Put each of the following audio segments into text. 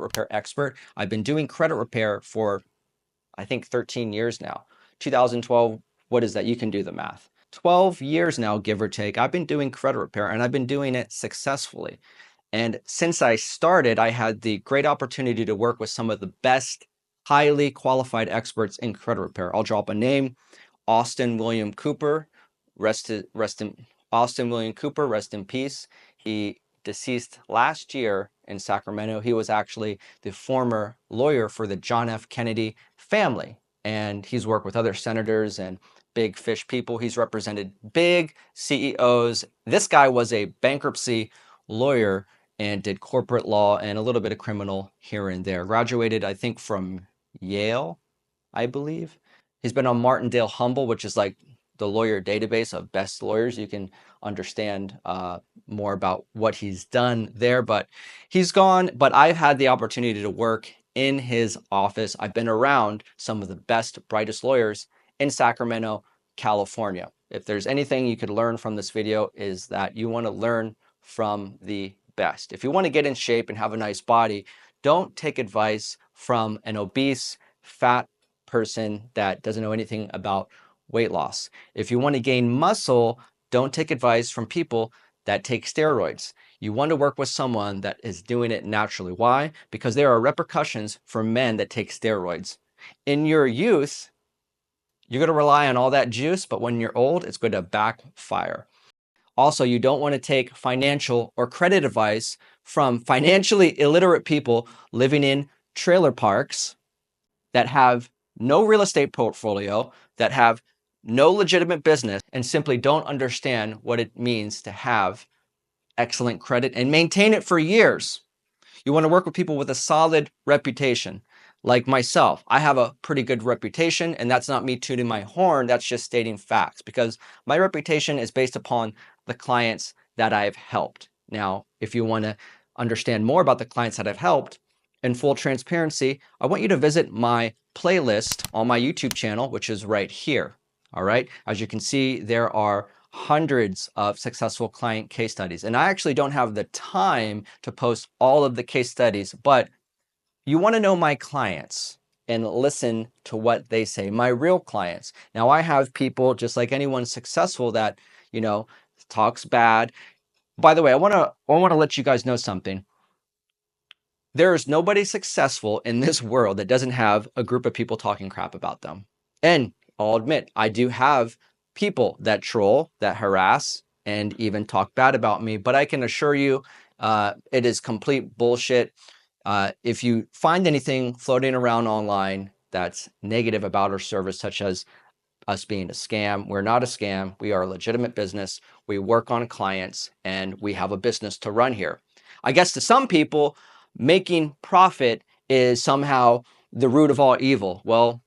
repair expert. I've been doing credit repair for, I think, 13 years now. 2012, what is that? You can do the math. 12 years now, give or take, I've been doing credit repair, and I've been doing it successfully. And since I started, I had the great opportunity to work with some of the best, highly qualified experts in credit repair. I'll drop a name: Austin William Cooper, Austin William Cooper, rest in peace. He deceased last year in Sacramento. He was actually the former lawyer for the John F. Kennedy family, and he's worked with other senators and big fish people. He's represented big CEOs. This guy was a bankruptcy lawyer and did corporate law and a little bit of criminal here and there. Graduated, I think, from Yale, I believe. He's been on Martindale Humble, which is like the lawyer database of best lawyers. You can understand more about what he's done there, but he's gone. But I've had the opportunity to work in his office. I've been around some of the best, brightest lawyers in Sacramento, California. If there's anything you could learn from this video, is that you want to learn from the best. If you want to get in shape and have a nice body, don't take advice from an obese, fat person that doesn't know anything about weight loss. If you want to gain muscle, don't take advice from people that take steroids. You want to work with someone that is doing it naturally. Why? Because there are repercussions for men that take steroids. In your youth, you're going to rely on all that juice, but when you're old, it's going to backfire. Also, you don't want to take financial or credit advice from financially illiterate people living in trailer parks that have no real estate portfolio, that have no legitimate business, and simply don't understand what it means to have excellent credit and maintain it for years. You want to work with people with a solid reputation. Like myself, I have a pretty good reputation, and that's not me tooting my horn, that's just stating facts, because my reputation is based upon the clients that I've helped. Now, if you want to understand more about the clients that I've helped, in full transparency, I want you to visit my playlist on my YouTube channel, which is right here. All right. As you can see, there are hundreds of successful client case studies. And I actually don't have the time to post all of the case studies, but you want to know my clients and listen to what they say, my real clients. Now, I have people, just like anyone successful, that, talks bad. By the way, I want to let you guys know something. There is nobody successful in this world that doesn't have a group of people talking crap about them. And I'll admit, I do have people that troll, that harass, and even talk bad about me, but I can assure you it is complete bullshit. If you find anything floating around online that's negative about our service, such as us being a scam, we're not a scam. We are a legitimate business. We work on clients, and we have a business to run here. I guess to some people, making profit is somehow the root of all evil. Well,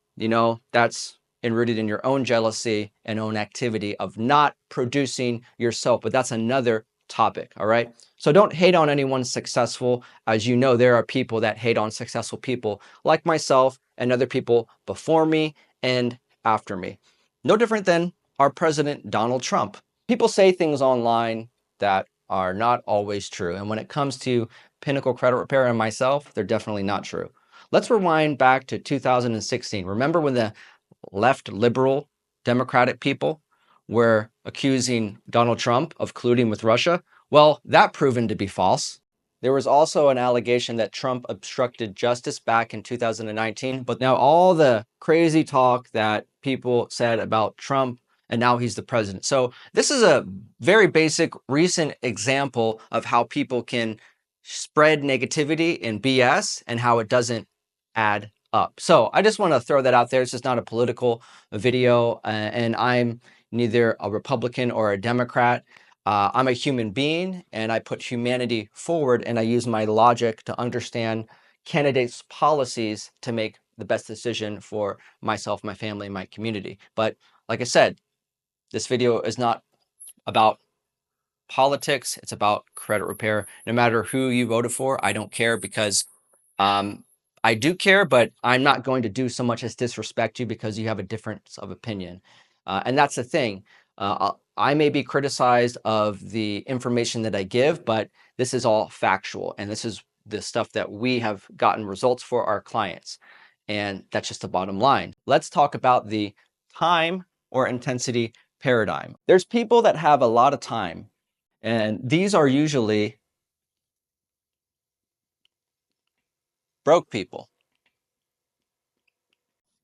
that's enrooted in your own jealousy and own activity of not producing yourself, but that's another topic, all right? So don't hate on anyone successful. As you know, there are people that hate on successful people like myself and other people before me and after me. No different than our president, Donald Trump. People say things online that are not always true. And when it comes to Pinnacle Credit Repair and myself, they're definitely not true. Let's rewind back to 2016. Remember when the left liberal Democratic people were accusing Donald Trump of colluding with Russia? Well, that proven to be false. There was also an allegation that Trump obstructed justice back in 2019, but now all the crazy talk that people said about Trump, and now he's the president. So this is a very basic recent example of how people can spread negativity and BS and how it doesn't add up. So I just want to throw that out there. It's just not a political video, and I'm neither a Republican or a Democrat. I'm a human being, and I put humanity forward, and I use my logic to understand candidates' policies to make the best decision for myself, my family, and my community. But like I said, this video is not about politics. It's about credit repair. No matter who you voted for, I don't care, because I do care, but I'm not going to do so much as disrespect you because you have a difference of opinion. And that's the thing. I may be criticized of the information that I give, but this is all factual, and this is the stuff that we have gotten results for our clients. And that's just the bottom line. Let's talk about the time or intensity paradigm. There's people that have a lot of time, and these are usually broke people.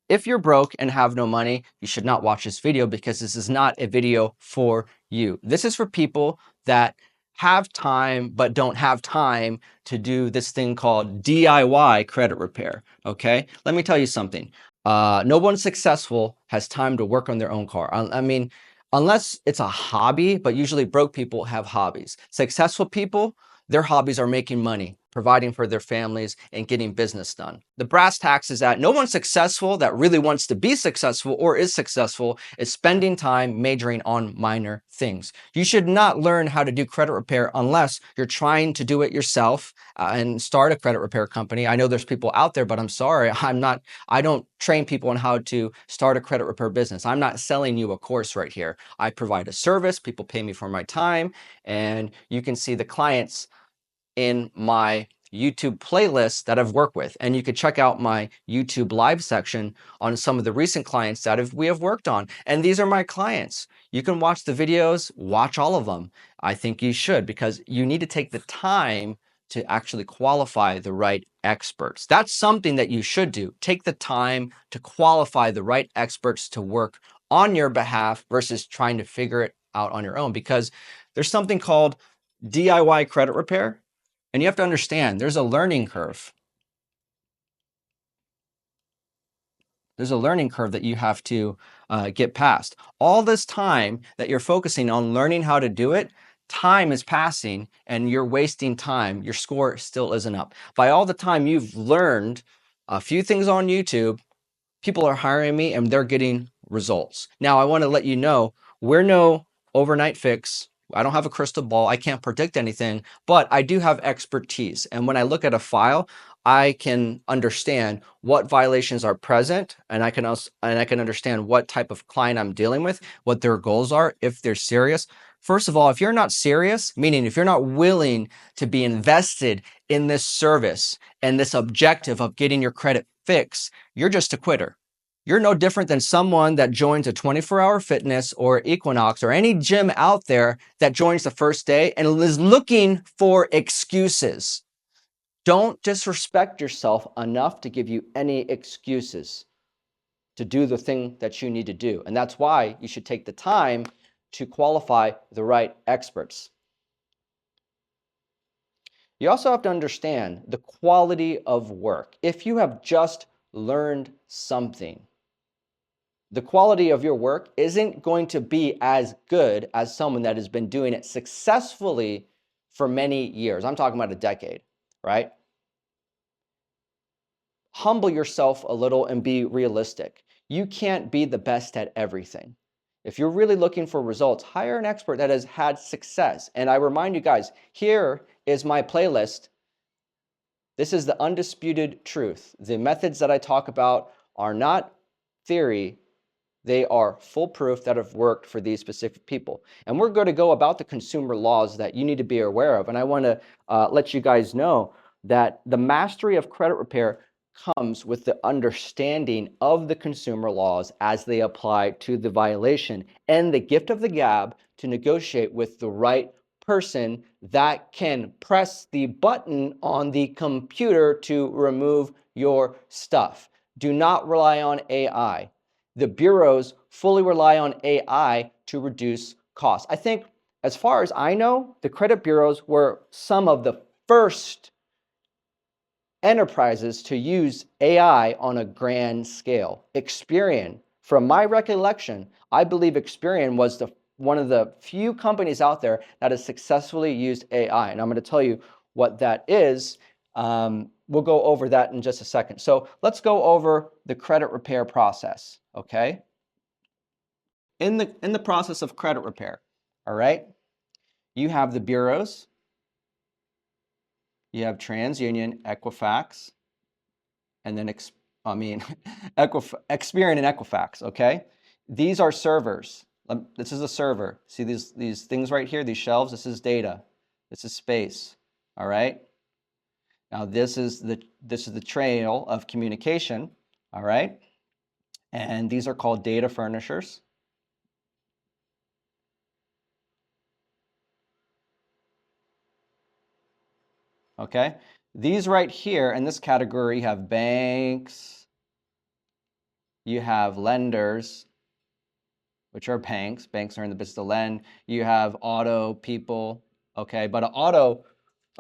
If you're broke and have no money, you should not watch this video because this is not a video for you. This is for people that have time but don't have time to do this thing called DIY credit repair, okay? Let me tell you something. No one successful has time to work on their own car. I mean, unless it's a hobby, but usually broke people have hobbies. Successful people, their hobbies are making money, providing for their families, and getting business done. The brass tacks is that no one successful that really wants to be successful or is successful is spending time majoring on minor things. You should not learn how to do credit repair unless you're trying to do it yourself and start a credit repair company. I know there's people out there, but I'm sorry, I don't train people on how to start a credit repair business. I'm not selling you a course right here. I provide a service, people pay me for my time, and you can see the clients in my YouTube playlist that I've worked with. And you could check out my YouTube live section on some of the recent clients that we have worked on. And these are my clients. You can watch the videos, watch all of them. I think you should, because you need to take the time to actually qualify the right experts. That's something that you should do. Take the time to qualify the right experts to work on your behalf versus trying to figure it out on your own, because there's something called DIY credit repair. And you have to understand, there's a learning curve. There's a learning curve that you have to get past. All this time that you're focusing on learning how to do it, time is passing and you're wasting time. Your score still isn't up. By all the time you've learned a few things on YouTube, people are hiring me and they're getting results. Now, I want to let you know, we're no overnight fix. I don't have a crystal ball. I can't predict anything, but I do have expertise. And when I look at a file, I can understand what violations are present, and I can understand what type of client I'm dealing with, what their goals are, if they're serious. First of all, if you're not serious, meaning if you're not willing to be invested in this service and this objective of getting your credit fixed, you're just a quitter. You're no different than someone that joins a 24-hour fitness or Equinox or any gym out there that joins the first day and is looking for excuses. Don't disrespect yourself enough to give you any excuses to do the thing that you need to do. And that's why you should take the time to qualify the right experts. You also have to understand the quality of work. If you have just learned something, the quality of your work isn't going to be as good as someone that has been doing it successfully for many years. I'm talking about a decade, right? Humble yourself a little and be realistic. You can't be the best at everything. If you're really looking for results, hire an expert that has had success. And I remind you guys, here is my playlist. This is the undisputed truth. The methods that I talk about are not theory. They are foolproof that have worked for these specific people. And we're going to go about the consumer laws that you need to be aware of. And I want to let you guys know that the mastery of credit repair comes with the understanding of the consumer laws as they apply to the violation and the gift of the gab to negotiate with the right person that can press the button on the computer to remove your stuff. Do not rely on AI. The bureaus fully rely on AI to reduce costs. I think, as far as I know, the credit bureaus were some of the first enterprises to use AI on a grand scale. Experian, from my recollection, I believe Experian was one of the few companies out there that has successfully used AI. And I'm going to tell you what that is. We'll go over that in just a second. So let's go over the credit repair process, okay? In the process of credit repair, all right, you have the bureaus, you have TransUnion, Equifax, and then Experian and Equifax, okay? These are servers. This is a server. See these things right here, these shelves? This is data. This is space, all right? Now this is the trail of communication, all right? And these are called data furnishers. Okay? These right here in this category have banks, you have lenders, which are banks. Banks are in the business to lend. You have auto people, okay? But an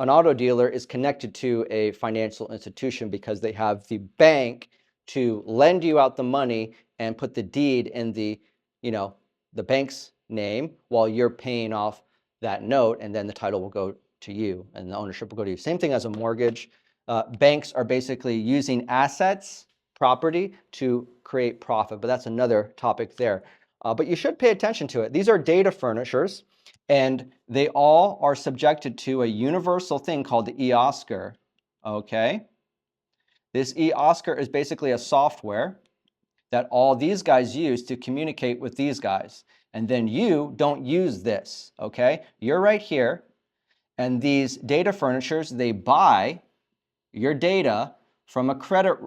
auto dealer is connected to a financial institution because they have the bank to lend you out the money and put the deed in the, the bank's name while you're paying off that note, and then the title will go to you and the ownership will go to you. Same thing as a mortgage. Banks are basically using assets, property, to create profit, but that's another topic there. But you should pay attention to it. These are data furnishers, and they all are subjected to a universal thing called the eOscar, okay? This eOscar is basically a software that all these guys use to communicate with these guys. And then you don't use this, okay? You're right here, and these data furnishers, they buy your data from a credit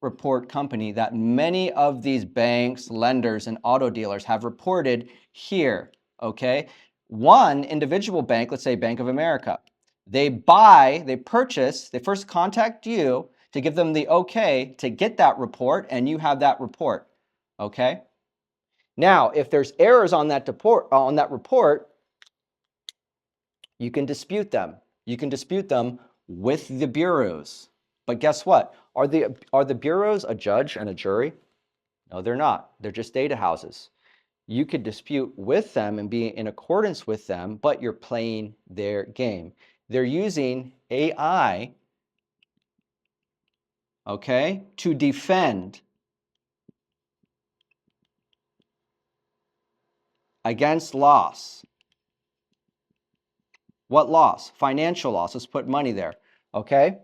report company that many of these banks, lenders, and auto dealers have reported here, okay? One individual bank, let's say Bank of America, they purchase, they first contact you to give them the okay to get that report, and you have that report, okay? Now, if there's errors on that report, you can dispute them. You can dispute them with the bureaus. But guess what? Are the bureaus a judge and a jury? No, they're not. They're just data houses. You could dispute with them and be in accordance with them, but you're playing their game. They're using AI, okay, to defend against loss. What loss? Financial loss. Let's put money there, okay?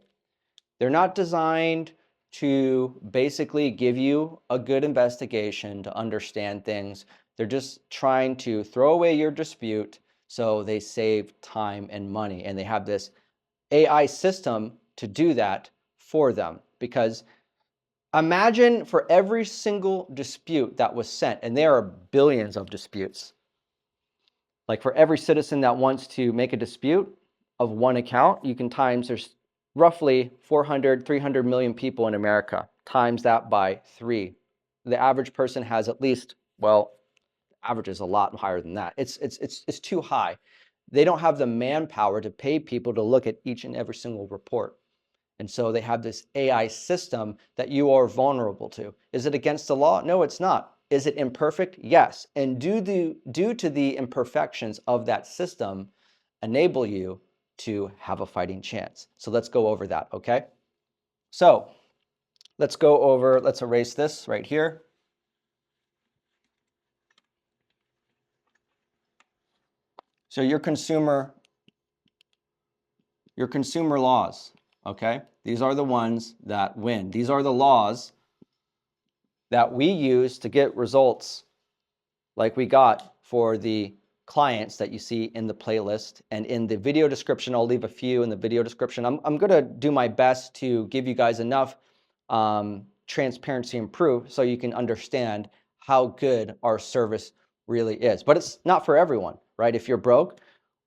They're not designed to basically give you a good investigation to understand things. They're just trying to throw away your dispute so they save time and money. And they have this AI system to do that for them. Because imagine for every single dispute that was sent, and there are billions of disputes, like for every citizen that wants to make a dispute of one account, you can times, there's roughly 400, 300 million people in America, times that by 3. The average person has at least, well, average is a lot higher than that. It's too high. They don't have the manpower to pay people to look at each and every single report. And so they have this AI system that you are vulnerable to. Is it against the law? No, it's not. Is it imperfect? Yes. And due to the imperfections of that system, enable you to have a fighting chance. So let's go over that, okay? So let's erase this right here. So your consumer laws, okay? These are the ones that win. These are the laws that we use to get results like we got for the clients that you see in the playlist. And in the video description, I'll leave a few in the video description. I'm going to do my best to give you guys enough transparency and proof so you can understand how good our service really is. But it's not for everyone, right? If you're broke,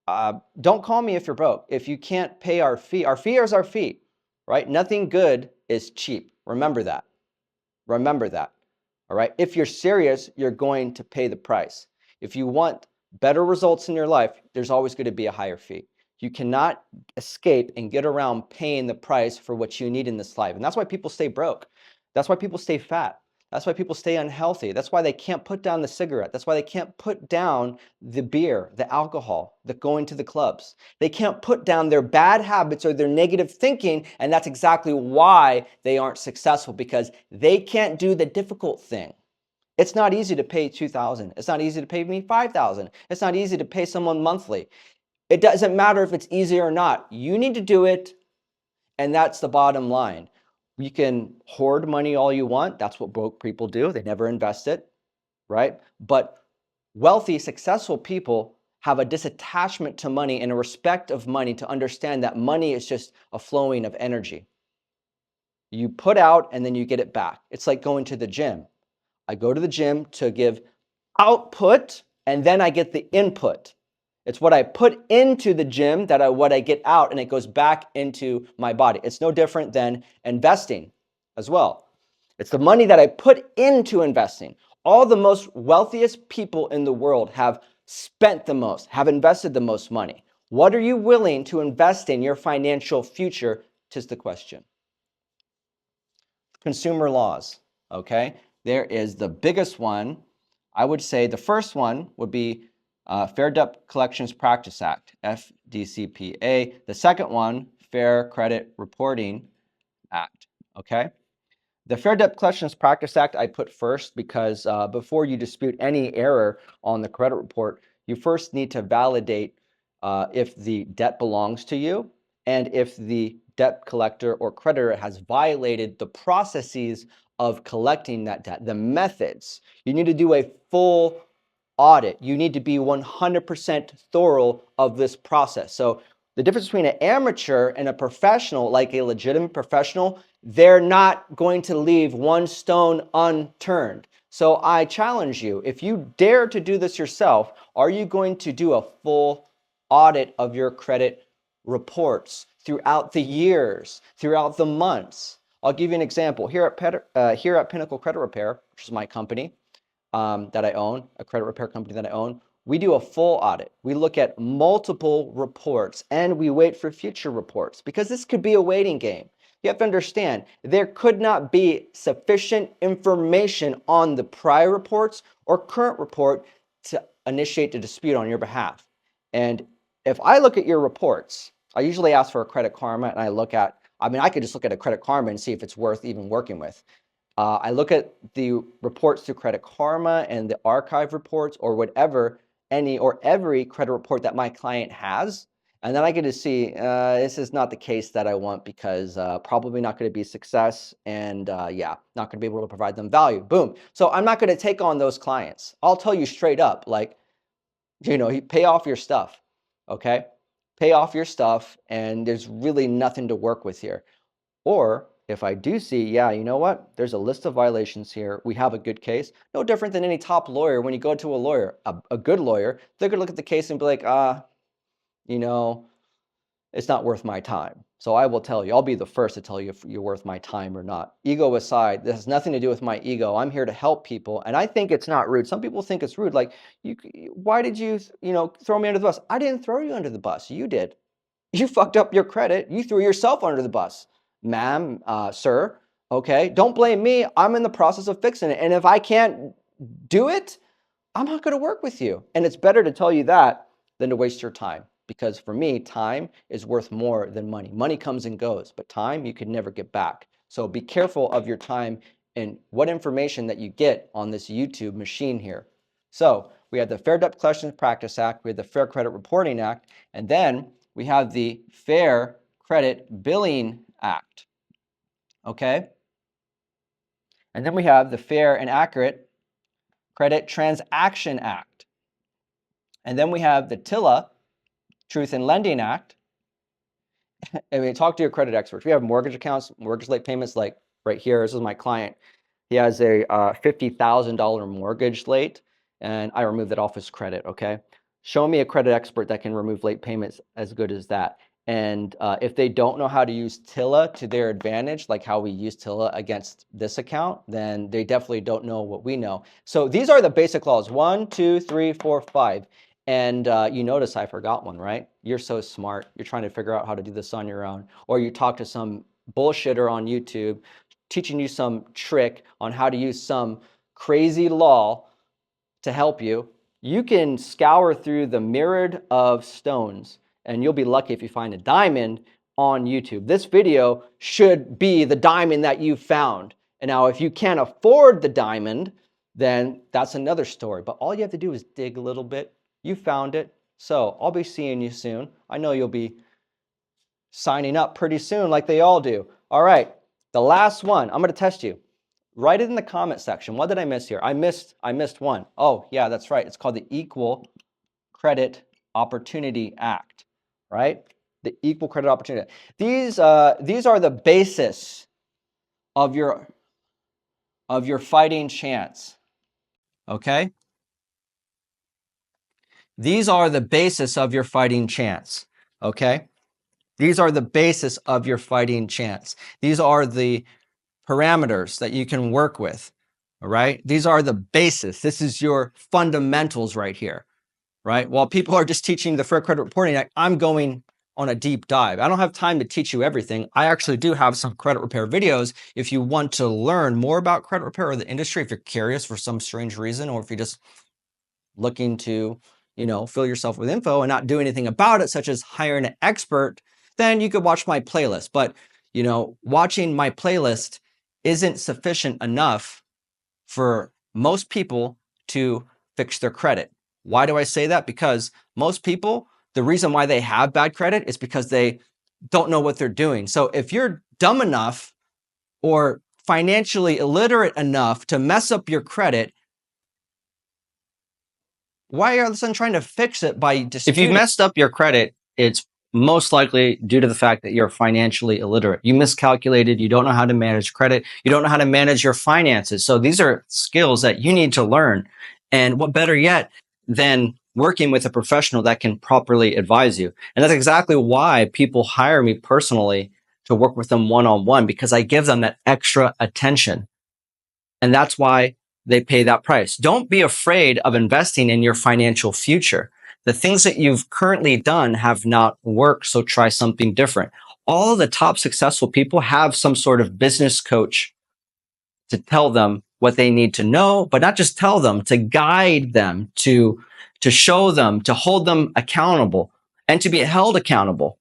don't call me if you're broke. If you can't pay our fee is our fee, right? Nothing good is cheap. Remember that. Remember that. All right. If you're serious, you're going to pay the price. If you want better results in your life, there's always going to be a higher fee. You cannot escape and get around paying the price for what you need in this life. And that's why people stay broke. That's why people stay fat. That's why people stay unhealthy. That's why they can't put down the cigarette. That's why they can't put down the beer, the alcohol, the going to the clubs. They can't put down their bad habits or their negative thinking, and that's exactly why they aren't successful, because they can't do the difficult thing. It's not easy to pay $2,000. It's not easy to pay me $5,000. It's not easy to pay someone monthly. It doesn't matter if it's easy or not. You need to do it, and that's the bottom line. You can hoard money all you want. That's what broke people do. They never invest it, right? But wealthy, successful people have a disattachment to money and a respect of money to understand that money is just a flowing of energy. You put out and then you get it back. It's like going to the gym. I go to the gym to give output and then I get the input. It's what I put into the gym that what I get out, and it goes back into my body. It's no different than investing as well. It's the money that I put into investing. All the most wealthiest people in the world have spent the most, have invested the most money. What are you willing to invest in your financial future? Tis the question. Consumer laws, okay? There is the biggest one. I would say the first one would be Fair Debt Collections Practice Act, FDCPA. The second one, Fair Credit Reporting Act, okay? The Fair Debt Collections Practice Act I put first because before you dispute any error on the credit report, you first need to validate if the debt belongs to you and if the debt collector or creditor has violated the processes of collecting that debt, the methods. You need to do a full audit. You need to be 100% thorough of this process. So the difference between an amateur and a professional, like a legitimate professional, they're not going to leave one stone unturned. So I challenge you, if you dare to do this yourself, are you going to do a full audit of your credit reports throughout the years, throughout the months? I'll give you an example. Here at Pinnacle Credit Repair, which is my company that I own, a credit repair company that I own, we do a full audit. We look at multiple reports and we wait for future reports because this could be a waiting game. You have to understand, there could not be sufficient information on the prior reports or current report to initiate the dispute on your behalf. And if I look at your reports, I usually ask for a Credit Karma and I could just look at a Credit Karma and see if it's worth even working with. I look at the reports through Credit Karma and the archive reports or whatever, any or every credit report that my client has. And then I get to see this is not the case that I want because probably not going to be a success and yeah, not going to be able to provide them value. Boom. So I'm not going to take on those clients. I'll tell you straight up, like, pay off your stuff, okay? Pay off your stuff and there's really nothing to work with here. Or if I do see, yeah, you know what? There's a list of violations here. We have a good case. No different than any top lawyer. When you go to a lawyer, a good lawyer, they're going to look at the case and be like, it's not worth my time. So I will tell you, I'll be the first to tell you if you're worth my time or not. Ego aside, this has nothing to do with my ego. I'm here to help people. And I think it's not rude. Some people think it's rude. Like, why did you, throw me under the bus? I didn't throw you under the bus. You did. You fucked up your credit. You threw yourself under the bus. Ma'am, sir, okay, don't blame me. I'm in the process of fixing it. And if I can't do it, I'm not going to work with you. And it's better to tell you that than to waste your time. Because for me, time is worth more than money. Money comes and goes, but time you can never get back. So be careful of your time and what information that you get on this YouTube machine here. So we have the Fair Debt Collections Practice Act, we have the Fair Credit Reporting Act, and then we have the Fair Credit Billing Act, okay? And then we have the Fair and Accurate Credit Transaction Act. And then we have the TILA, Truth in Lending Act. I mean, talk to your credit experts. We have mortgage accounts, mortgage late payments, like right here. This is my client. He has a $50,000 mortgage late, and I removed that off his credit, okay? Show me a credit expert that can remove late payments as good as that. And if they don't know how to use TILA to their advantage, like how we use TILA against this account, then they definitely don't know what we know. So these are the basic laws, 1, 2, 3, 4, 5. And you notice I forgot one, right? You're so smart. You're trying to figure out how to do this on your own. Or you talk to some bullshitter on YouTube teaching you some trick on how to use some crazy law to help you. You can scour through the myriad of stones and you'll be lucky if you find a diamond on YouTube. This video should be the diamond that you found. And now if you can't afford the diamond, then that's another story. But all you have to do is dig a little bit. You found it. So I'll be seeing you soon. I know you'll be signing up pretty soon like they all do. All right, the last one. I'm going to test you. Write it in the comment section. What did I miss here? I missed one. Oh, yeah, that's right. It's called the Equal Credit Opportunity Act, right? The Equal Credit Opportunity. These are the basis of your fighting chance. Okay? These are the basis of your fighting chance. Okay? These are the basis of your fighting chance. These are the parameters that you can work with. All right? These are the basis. This is your fundamentals right here. Right? While people are just teaching the Fair Credit Reporting Act, I'm going on a deep dive. I don't have time to teach you everything. I actually do have some credit repair videos. If you want to learn more about credit repair or the industry, if you're curious for some strange reason, or if you're just looking to, fill yourself with info and not do anything about it, such as hire an expert, then you could watch my playlist. But, watching my playlist isn't sufficient enough for most people to fix their credit. Why do I say that? Because most people, the reason why they have bad credit is because they don't know what they're doing. So if you're dumb enough or financially illiterate enough to mess up your credit, why are you trying to fix it by disputing? If you've messed up your credit, it's most likely due to the fact that you're financially illiterate. You miscalculated. You don't know how to manage credit. You don't know how to manage your finances. So these are skills that you need to learn. And what better yet than working with a professional that can properly advise you? And that's exactly why people hire me personally to work with them one-on-one, because I give them that extra attention. And that's why they pay that price. Don't be afraid of investing in your financial future. The things that you've currently done have not worked, so try something different. All the top successful people have some sort of business coach to tell them what they need to know, but not just tell them, to guide them, to show them, to hold them accountable, and to be held accountable.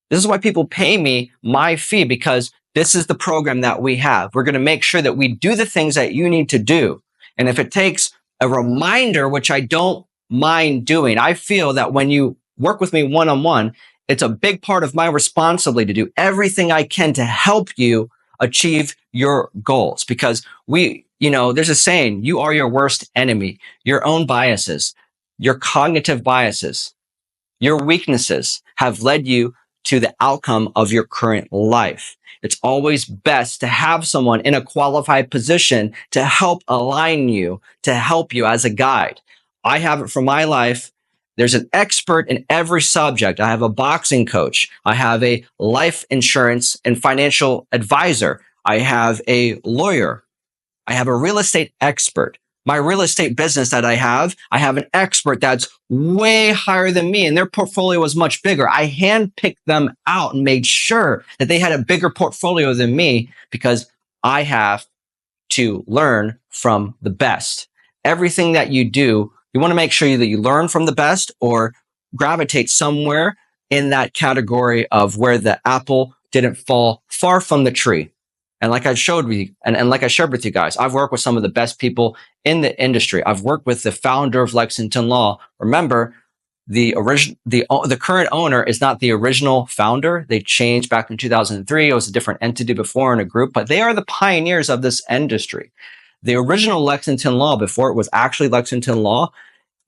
This is why people pay me my fee, because this is the program that we have. We're going to make sure that we do the things that you need to do. And if it takes a reminder, which I don't mind doing, I feel that when you work with me one-on-one, it's a big part of my responsibility to do everything I can to help you achieve your goals. Because there's a saying, you are your worst enemy. Your own biases, your cognitive biases, your weaknesses have led you to the outcome of your current life. It's always best to have someone in a qualified position to help align you, to help you as a guide. I have it for my life. There's an expert in every subject. I have a boxing coach. I have a life insurance and financial advisor. I have a lawyer. I have a real estate expert. My real estate business that I have an expert that's way higher than me, and their portfolio was much bigger. I handpicked them out and made sure that they had a bigger portfolio than me, because I have to learn from the best. Everything that you do, you want to make sure that you learn from the best or gravitate somewhere in that category of where the apple didn't fall far from the tree. And like I showed you, and like I shared with you guys, I've worked with some of the best people in the industry. I've worked with the founder of Lexington Law. Remember, the current owner is not the original founder. They changed back in 2003. It was a different entity before in a group, but they are the pioneers of this industry. The original Lexington Law, before it was actually Lexington Law,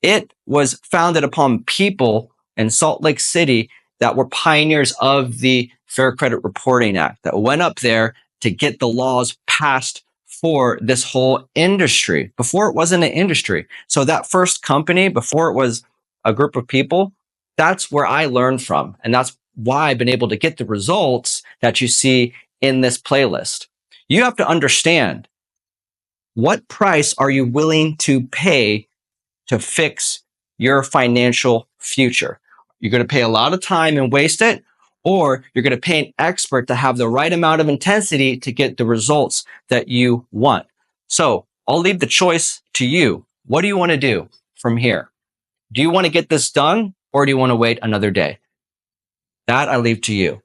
it was founded upon people in Salt Lake City that were pioneers of the Fair Credit Reporting Act, that went up there to get the laws passed for this whole industry. Before it wasn't an industry. So that first company, before it was a group of people, that's where I learned from. And that's why I've been able to get the results that you see in this playlist. You have to understand, what price are you willing to pay to fix your financial future? You're going to pay a lot of time and waste it, or you're going to pay an expert to have the right amount of intensity to get the results that you want. So I'll leave the choice to you. What do you want to do from here? Do you want to get this done, or do you want to wait another day? That I leave to you.